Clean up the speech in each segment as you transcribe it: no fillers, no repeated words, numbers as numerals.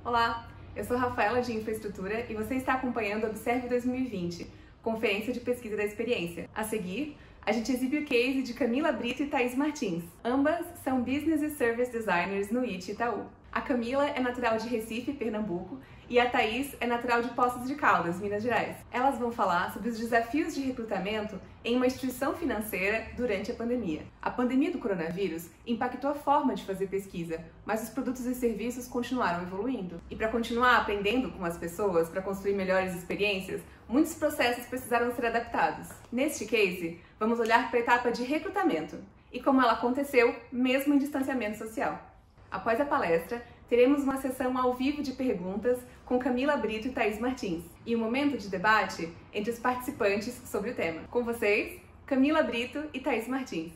Olá, eu sou Rafaela de Infraestrutura e você está acompanhando o Observe 2020, Conferência de Pesquisa da Experiência. A seguir, a gente exibe o case de Camila Brito e Thaís Martins. Ambas são Business e Service Designers no IT Itaú. A Camila é natural de Recife, Pernambuco, e a Thaís é natural de Poços de Caldas, Minas Gerais. Elas vão falar sobre os desafios de recrutamento em uma instituição financeira durante a pandemia. A pandemia do coronavírus impactou a forma de fazer pesquisa, mas os produtos e serviços continuaram evoluindo. E para continuar aprendendo com as pessoas, para construir melhores experiências, muitos processos precisaram ser adaptados. Neste case, vamos olhar para a etapa de recrutamento e como ela aconteceu mesmo em distanciamento social. Após a palestra, teremos uma sessão ao vivo de perguntas com Camila Brito e Thaís Martins e um momento de debate entre os participantes sobre o tema. Com vocês, Camila Brito e Thaís Martins.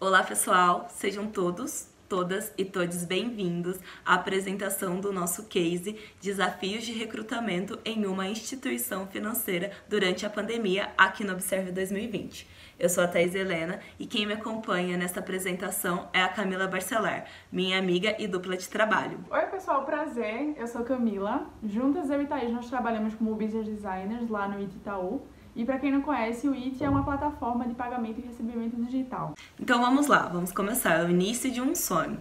Olá pessoal, sejam todas e todos bem-vindos à apresentação do nosso case Desafios de Recrutamento em uma Instituição Financeira durante a Pandemia aqui no Observe 2020. Eu sou a Thaís Helena e quem me acompanha nesta apresentação é a Camila Barcelar, minha amiga e dupla de trabalho. Oi pessoal, prazer, eu sou Camila. Juntas eu e Thaís nós trabalhamos como Business Designers lá no IT Itaú. E para quem não conhece, o IT é uma plataforma de pagamento e recebimento digital. Então vamos lá, vamos começar. É o início de um sonho.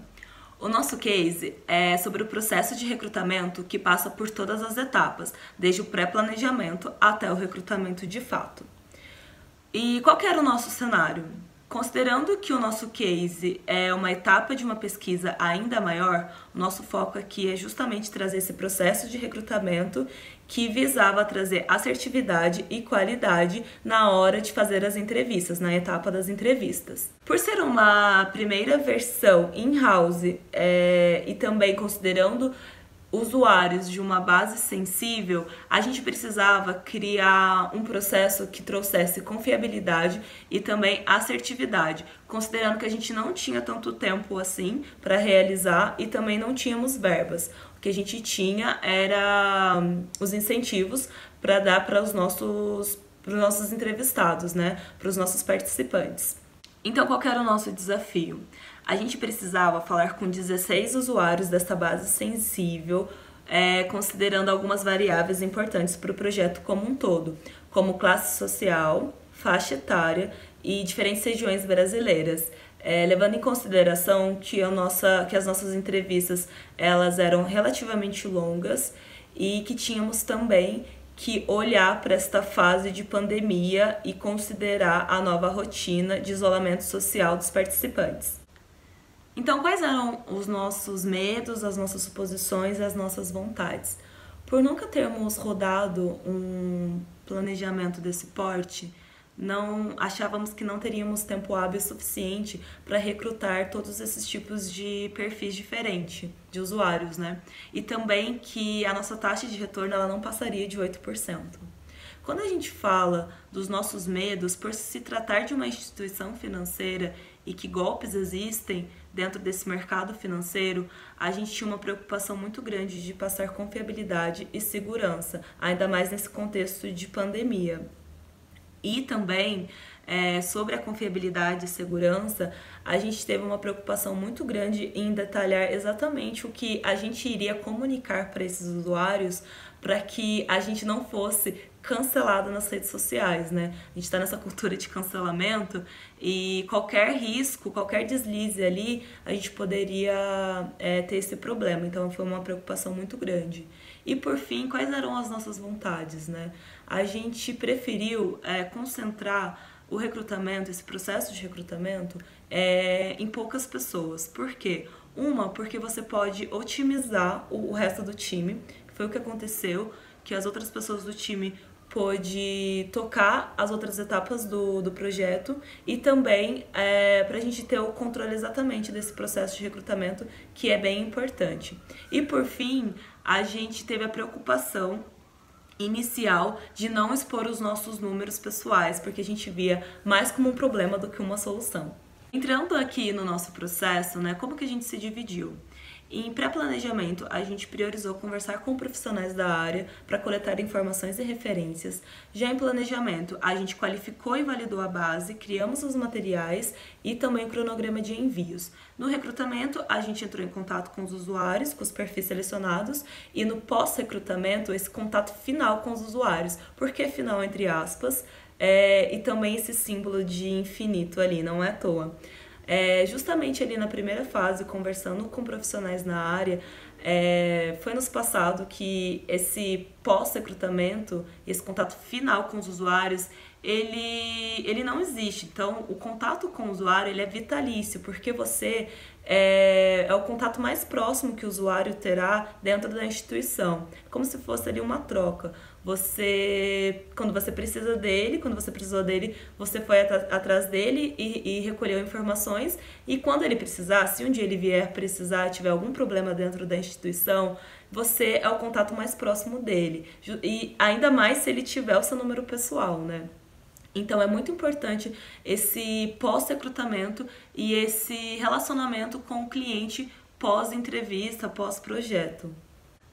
O nosso case é sobre o processo de recrutamento que passa por todas as etapas, desde o pré-planejamento até o recrutamento de fato. E qual que era o nosso cenário? Considerando que o nosso case é uma etapa de uma pesquisa ainda maior, o nosso foco aqui é justamente trazer esse processo de recrutamento que visava trazer assertividade e qualidade na hora de fazer as entrevistas, na etapa das entrevistas. Por ser uma primeira versão in-house e também considerando usuários de uma base sensível, a gente precisava criar um processo que trouxesse confiabilidade e também assertividade, considerando que a gente não tinha tanto tempo assim para realizar e também não tínhamos verbas. O que a gente tinha era os incentivos para dar para os nossos entrevistados, né, para os nossos participantes. Então, qual que era o nosso desafio? A gente precisava falar com 16 usuários dessa base sensível, considerando algumas variáveis importantes para o projeto como um todo, como classe social, faixa etária e diferentes regiões brasileiras, levando em consideração que as nossas entrevistas elas eram relativamente longas e que tínhamos também que olhar para esta fase de pandemia e considerar a nova rotina de isolamento social dos participantes. Então, quais eram os nossos medos, as nossas suposições, as nossas vontades? Por nunca termos rodado um planejamento desse porte, achávamos que não teríamos tempo hábil suficiente para recrutar todos esses tipos de perfis diferentes de usuários, né? E também que a nossa taxa de retorno ela não passaria de 8%. Quando a gente fala dos nossos medos, por se tratar de uma instituição financeira e que golpes existem dentro desse mercado financeiro, a gente tinha uma preocupação muito grande de passar confiabilidade e segurança, ainda mais nesse contexto de pandemia. E também, sobre a confiabilidade e segurança, a gente teve uma preocupação muito grande em detalhar exatamente o que a gente iria comunicar para esses usuários para que a gente não fosse cancelado nas redes sociais, né? A gente está nessa cultura de cancelamento e qualquer risco, qualquer deslize ali, a gente poderia ter esse problema. Então foi uma preocupação muito grande. E por fim, quais eram as nossas vontades, né? A gente preferiu concentrar o recrutamento, esse processo de recrutamento, em poucas pessoas. Por quê? Porque você pode otimizar o resto do time, que foi o que aconteceu, que as outras pessoas do time pôde tocar as outras etapas do projeto e também para a gente ter o controle exatamente desse processo de recrutamento, que é bem importante. E por fim, a gente teve a preocupação inicial de não expor os nossos números pessoais, porque a gente via mais como um problema do que uma solução. Entrando aqui no nosso processo, né, como que a gente se dividiu? Em pré-planejamento, a gente priorizou conversar com profissionais da área para coletar informações e referências. Já em planejamento, a gente qualificou e validou a base, criamos os materiais e também o cronograma de envios. No recrutamento, a gente entrou em contato com os usuários, com os perfis selecionados, e no pós-recrutamento, esse contato final com os usuários. Por que final, entre aspas? E também esse símbolo de infinito ali, não é à toa. Justamente ali na primeira fase, conversando com profissionais na área, foi nos passado que esse pós-recrutamento, esse contato final com os usuários, ele não existe. Então, o contato com o usuário ele é vitalício, porque você é o contato mais próximo que o usuário terá dentro da instituição, como se fosse ali uma troca. Quando você precisa dele, quando você precisou dele, você foi atrás dele e recolheu informações, e quando ele precisar, se um dia ele vier precisar, tiver algum problema dentro da instituição, você é o contato mais próximo dele, e ainda mais se ele tiver o seu número pessoal, né? Então é muito importante esse pós-recrutamento e esse relacionamento com o cliente pós-entrevista, pós-projeto.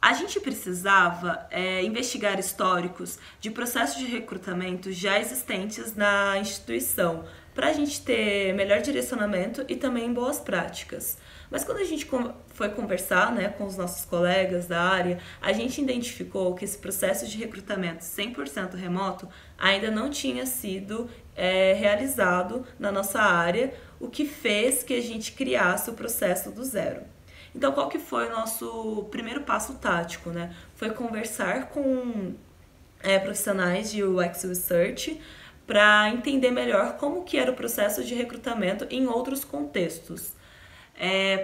A gente precisava investigar históricos de processos de recrutamento já existentes na instituição, para a gente ter melhor direcionamento e também boas práticas. Mas quando a gente foi conversar, né, com os nossos colegas da área, a gente identificou que esse processo de recrutamento 100% remoto ainda não tinha sido realizado na nossa área, o que fez que a gente criasse o processo do zero. Então, qual que foi o nosso primeiro passo tático, né? Foi conversar com profissionais de UX Research para entender melhor como que era o processo de recrutamento em outros contextos.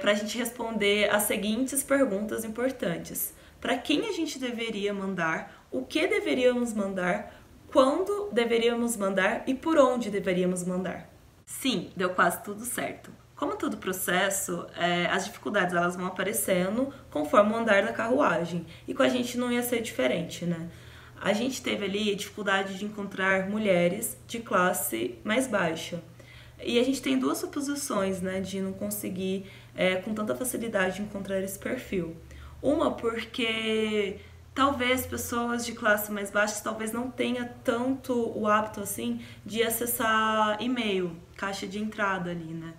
Para a gente responder as seguintes perguntas importantes. Para quem a gente deveria mandar, o que deveríamos mandar, quando deveríamos mandar e por onde deveríamos mandar. Sim, deu quase tudo certo. Como todo processo, as dificuldades elas vão aparecendo conforme o andar da carruagem. E com a gente não ia ser diferente, né? A gente teve ali a dificuldade de encontrar mulheres de classe mais baixa. E a gente tem duas suposições, né, de não conseguir com tanta facilidade encontrar esse perfil. Uma porque talvez pessoas de classe mais baixa talvez não tenha tanto o hábito assim de acessar e-mail, caixa de entrada ali, né?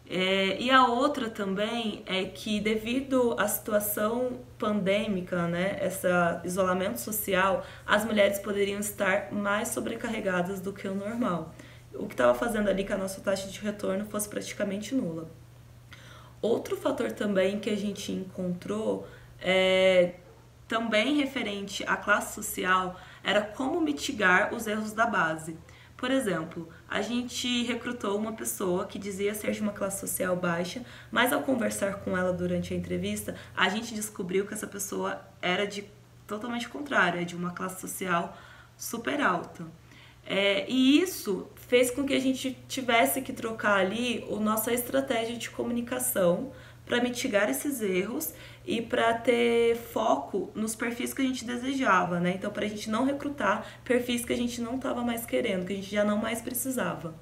E a outra também é que devido à situação pandêmica, né, esse isolamento social, as mulheres poderiam estar mais sobrecarregadas do que o normal, o que estava fazendo ali que a nossa taxa de retorno fosse praticamente nula. Outro fator também que a gente encontrou, também referente à classe social, era como mitigar os erros da base. Por exemplo, a gente recrutou uma pessoa que dizia ser de uma classe social baixa, mas ao conversar com ela durante a entrevista, a gente descobriu que essa pessoa era totalmente contrária, de uma classe social super alta. E isso fez com que a gente tivesse que trocar ali a nossa estratégia de comunicação para mitigar esses erros e para ter foco nos perfis que a gente desejava, né? Então, para a gente não recrutar perfis que a gente não estava mais querendo, que a gente já não mais precisava.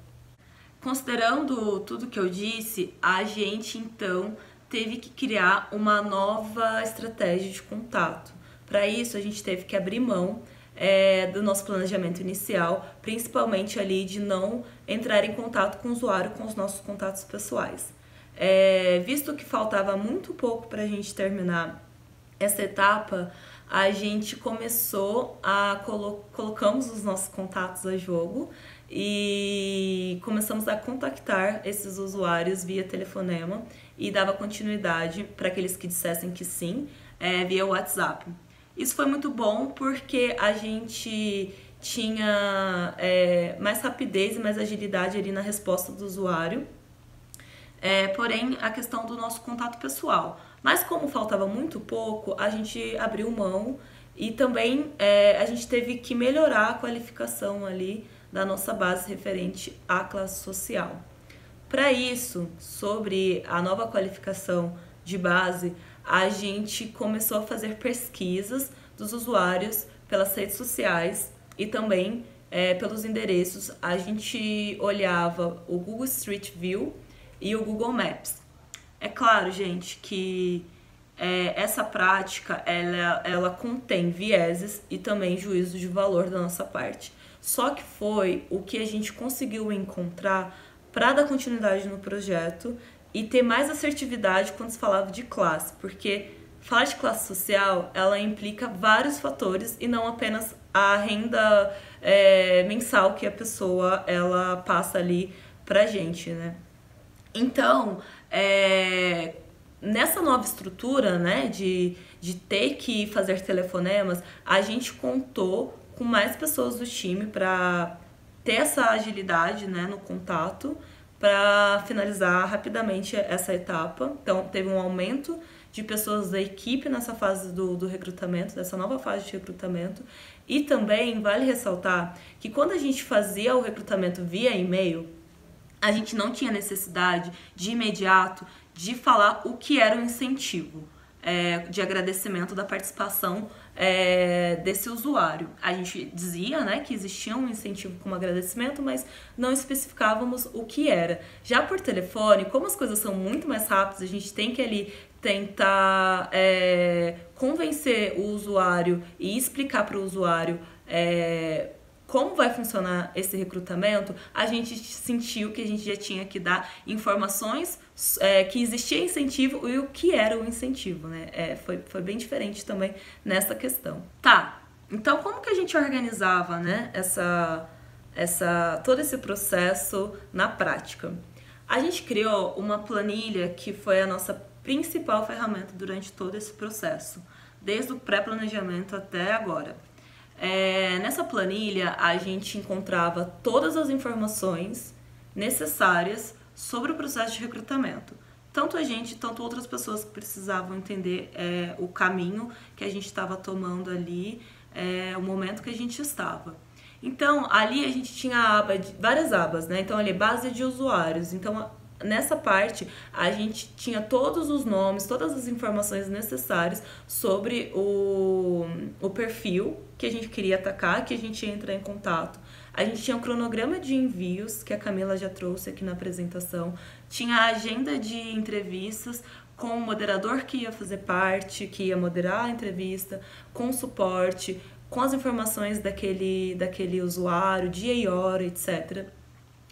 Considerando tudo que eu disse, a gente, então, teve que criar uma nova estratégia de contato. Para isso, a gente teve que abrir mão do nosso planejamento inicial, principalmente ali de não entrar em contato com o usuário com os nossos contatos pessoais. Visto que faltava muito pouco para a gente terminar essa etapa, a gente começou a colocamos os nossos contatos a jogo e começamos a contactar esses usuários via telefonema e dava continuidade para aqueles que dissessem que sim, via WhatsApp. Isso foi muito bom porque a gente tinha mais rapidez e mais agilidade ali na resposta do usuário. Porém, a questão do nosso contato pessoal. Mas como faltava muito pouco, a gente abriu mão e também a gente teve que melhorar a qualificação ali da nossa base referente à classe social. Para isso, sobre a nova qualificação de base, a gente começou a fazer pesquisas dos usuários pelas redes sociais e também pelos endereços. A gente olhava o Google Street View e o Google Maps. É claro, gente, que essa prática, ela contém vieses e também juízos de valor da nossa parte. Só que foi o que a gente conseguiu encontrar para dar continuidade no projeto e ter mais assertividade quando se falava de classe, porque falar de classe social, ela implica vários fatores e não apenas a renda mensal que a pessoa ela passa ali pra gente, né? Então, nessa nova estrutura, né, de ter que fazer telefonemas, a gente contou com mais pessoas do time para ter essa agilidade, né, no contato, para finalizar rapidamente essa etapa. Então, teve um aumento de pessoas da equipe nessa fase do recrutamento, dessa nova fase de recrutamento. E também vale ressaltar que quando a gente fazia o recrutamento via e-mail, a gente não tinha necessidade de imediato de falar o que era o incentivo de agradecimento da participação desse usuário. A gente dizia, né, que existia um incentivo como agradecimento, mas não especificávamos o que era. Já por telefone, como as coisas são muito mais rápidas, a gente tem que ali tentar convencer o usuário e explicar para o usuário como vai funcionar esse recrutamento. A gente sentiu que a gente já tinha que dar informações que existia incentivo e o que era o incentivo, né? Foi bem diferente também nessa questão. Tá, então como que a gente organizava, né, todo esse processo na prática? A gente criou uma planilha que foi a nossa principal ferramenta durante todo esse processo, desde o pré-planejamento até agora. Nessa planilha, a gente encontrava todas as informações necessárias sobre o processo de recrutamento. Tanto a gente, tanto outras pessoas que precisavam entender o caminho que a gente estava tomando ali, o momento que a gente estava. Então, ali a gente tinha várias abas, né? Então, ali, base de usuários. Então, nessa parte, a gente tinha todos os nomes, todas as informações necessárias sobre o perfil que a gente queria atacar, que a gente ia entrar em contato. A gente tinha um cronograma de envios, que a Camila já trouxe aqui na apresentação. Tinha a agenda de entrevistas com o moderador que ia fazer parte, que ia moderar a entrevista, com suporte, com as informações daquele usuário, dia e hora, etc.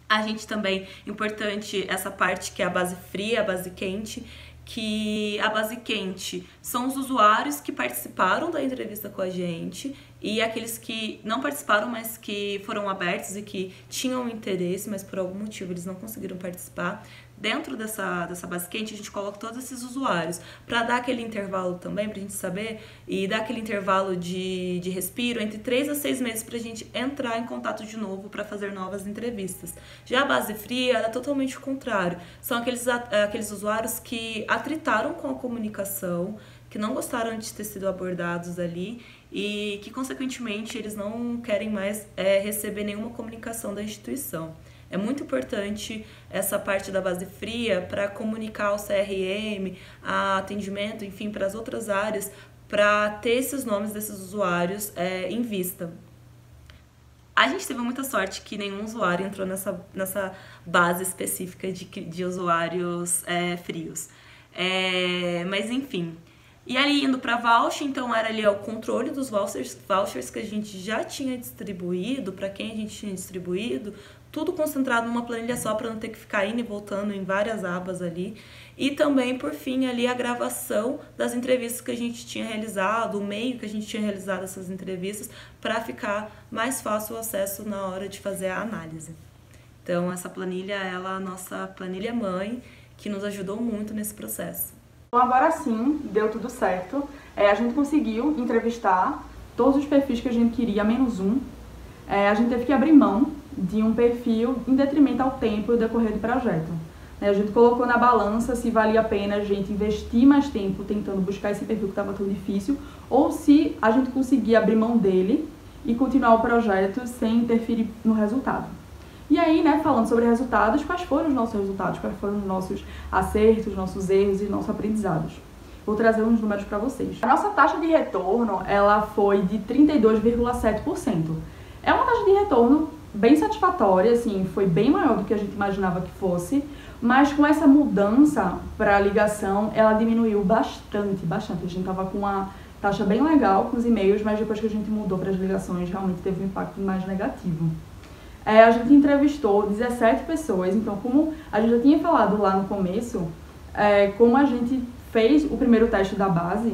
A gente também, importante essa parte que é a base fria, a base quente, que a base quente são os usuários que participaram da entrevista com a gente e aqueles que não participaram, mas que foram abertos e que tinham interesse, mas por algum motivo eles não conseguiram participar. Dentro dessa base quente, a gente coloca todos esses usuários para dar aquele intervalo também, para a gente saber, e dar aquele intervalo de respiro entre 3 a 6 meses para a gente entrar em contato de novo para fazer novas entrevistas. Já a base fria é totalmente o contrário. São aqueles usuários que atritaram com a comunicação, que não gostaram de ter sido abordados ali e que, consequentemente, eles não querem mais receber nenhuma comunicação da instituição. É muito importante essa parte da base fria para comunicar ao CRM, a atendimento, enfim, para as outras áreas, para ter esses nomes desses usuários em vista. A gente teve muita sorte que nenhum usuário entrou nessa base específica de usuários frios. Mas, enfim. E ali indo para voucher, então era ali o controle dos vouchers que a gente já tinha distribuído, para quem a gente tinha distribuído, tudo concentrado numa planilha só para não ter que ficar indo e voltando em várias abas ali. E também, por fim, ali a gravação das entrevistas que a gente tinha realizado, o meio que a gente tinha realizado essas entrevistas, para ficar mais fácil o acesso na hora de fazer a análise. Então, essa planilha é a nossa planilha mãe, que nos ajudou muito nesse processo. Então, agora sim, deu tudo certo. A gente conseguiu entrevistar todos os perfis que a gente queria, menos um. A gente teve que abrir mão de um perfil em detrimento ao tempo e ao decorrer do projeto. A gente colocou na balança se valia a pena a gente investir mais tempo tentando buscar esse perfil que estava tão difícil, ou se a gente conseguia abrir mão dele e continuar o projeto sem interferir no resultado. E aí, né, falando sobre resultados, quais foram os nossos resultados, quais foram os nossos acertos, nossos erros e nossos aprendizados. Vou trazer uns números para vocês. A nossa taxa de retorno, ela foi de 32,7%. É uma taxa de retorno bem satisfatória, assim, foi bem maior do que a gente imaginava que fosse, mas com essa mudança para a ligação, ela diminuiu bastante. A gente tava com uma taxa bem legal com os e-mails, mas depois que a gente mudou para as ligações, realmente teve um impacto mais negativo. A gente entrevistou 17 pessoas, então como a gente já tinha falado lá no começo, como a gente fez o primeiro teste da base,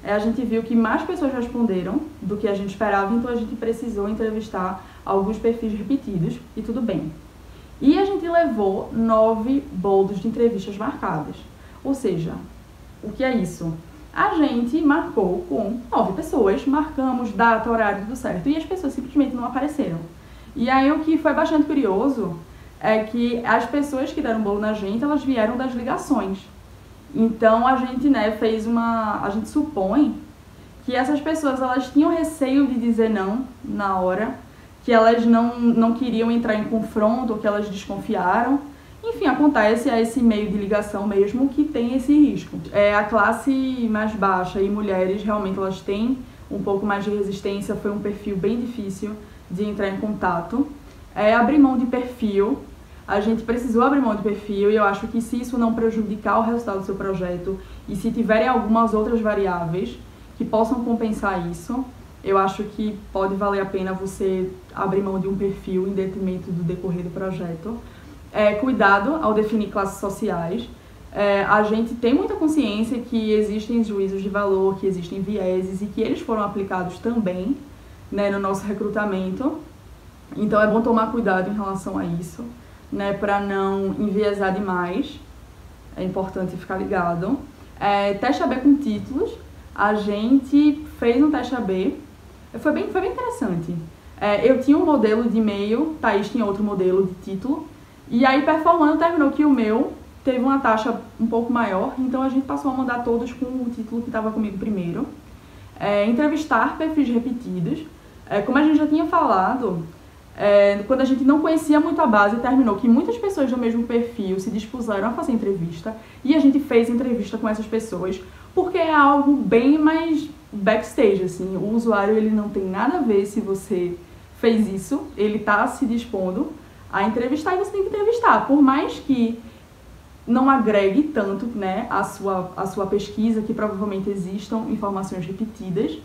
a gente viu que mais pessoas responderam do que a gente esperava, então a gente precisou entrevistar alguns perfis repetidos, e tudo bem. E a gente levou 9 boldos de entrevistas marcadas. Ou seja, o que é isso? A gente marcou com 9 pessoas, marcamos data, horário, tudo certo, e as pessoas simplesmente não apareceram. E aí o que foi bastante curioso é que as pessoas que deram bolo na gente, elas vieram das ligações. Então a gente, a gente supõe que essas pessoas, elas tinham receio de dizer não na hora, que elas não queriam entrar em confronto, ou que elas desconfiaram. Enfim, acontece esse meio de ligação mesmo que tem esse risco. A classe mais baixa e mulheres, realmente, elas têm um pouco mais de resistência, foi um perfil bem difícil de entrar em contato. Abrir mão de perfil, a gente precisou abrir mão de perfil, e eu acho que se isso não prejudicar o resultado do seu projeto, e se tiverem algumas outras variáveis que possam compensar isso, eu acho que pode valer a pena você abrir mão de um perfil em detrimento do decorrer do projeto. Cuidado ao definir classes sociais. A gente tem muita consciência que existem juízos de valor, que existem vieses e que eles foram aplicados também, no nosso recrutamento. Então é bom tomar cuidado em relação a isso, para não enviesar demais. É importante ficar ligado. Teste AB com títulos. A gente fez um teste AB. Foi bem interessante. Eu tinha um modelo de e-mail, Thaís tinha outro modelo de título. E aí, performando, terminou que o meu teve uma taxa um pouco maior, então a gente passou a mandar todos com o título que estava comigo primeiro. Entrevistar perfis repetidos. Como a gente já tinha falado, quando a gente não conhecia muito a base, terminou que muitas pessoas do mesmo perfil se dispuseram a fazer entrevista, e a gente fez entrevista com essas pessoas, porque é algo bem mais backstage, assim. O usuário, ele não tem nada a ver se você fez isso, ele está se dispondo a entrevistar, e você tem que entrevistar, por mais que não agregue tanto, a sua pesquisa, que provavelmente existam informações repetidas,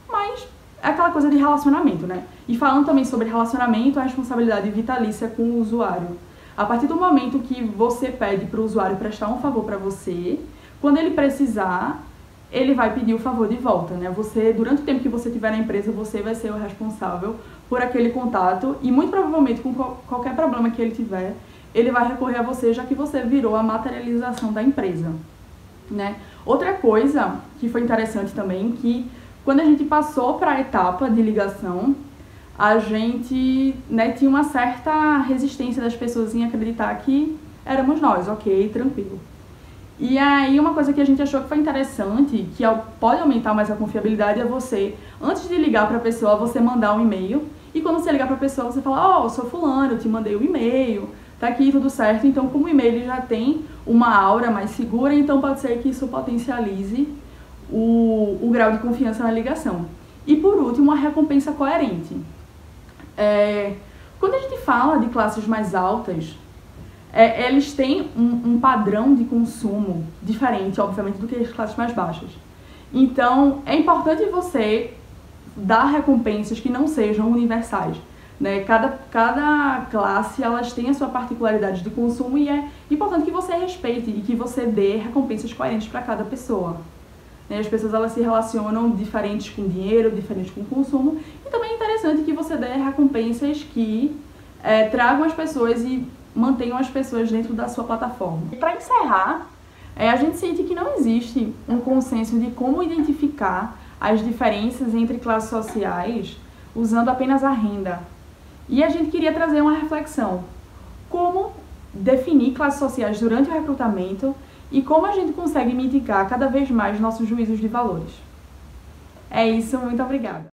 mas é aquela coisa de relacionamento, E falando também sobre relacionamento, a responsabilidade vitalícia com o usuário. A partir do momento que você pede para o usuário prestar um favor para você, quando ele precisar, ele vai pedir o favor de volta, Você, durante o tempo que você estiver na empresa, você vai ser o responsável por aquele contato, e muito provavelmente com qualquer problema que ele tiver, ele vai recorrer a você, já que você virou a materialização da empresa, Outra coisa que foi interessante também, que quando a gente passou para a etapa de ligação, a gente tinha uma certa resistência das pessoas em acreditar que éramos nós, ok, tranquilo. E aí uma coisa que a gente achou que foi interessante, que pode aumentar mais a confiabilidade, é você, antes de ligar para a pessoa, você mandar um e-mail, e quando você ligar para a pessoa, você fala, eu sou fulano, eu te mandei um e-mail, tá aqui tudo certo. Então, como o e-mail ele já tem uma aura mais segura, então pode ser que isso potencialize o grau de confiança na ligação. E por último, a recompensa coerente. Quando a gente fala de classes mais altas, eles têm um padrão de consumo diferente, obviamente, do que as classes mais baixas. Então, é importante você dar recompensas que não sejam universais. Cada classe, elas têm a sua particularidade de consumo, e é importante que você respeite e que você dê recompensas coerentes para cada pessoa. As pessoas, elas se relacionam diferentes com dinheiro, diferentes com consumo, e também é interessante que você dê recompensas que tragam as pessoas e mantenham as pessoas dentro da sua plataforma. E para encerrar, a gente sente que não existe um consenso de como identificar as diferenças entre classes sociais usando apenas a renda. E a gente queria trazer uma reflexão. Como definir classes sociais durante o recrutamento e como a gente consegue mitigar cada vez mais nossos juízos de valores. É isso, muito obrigada.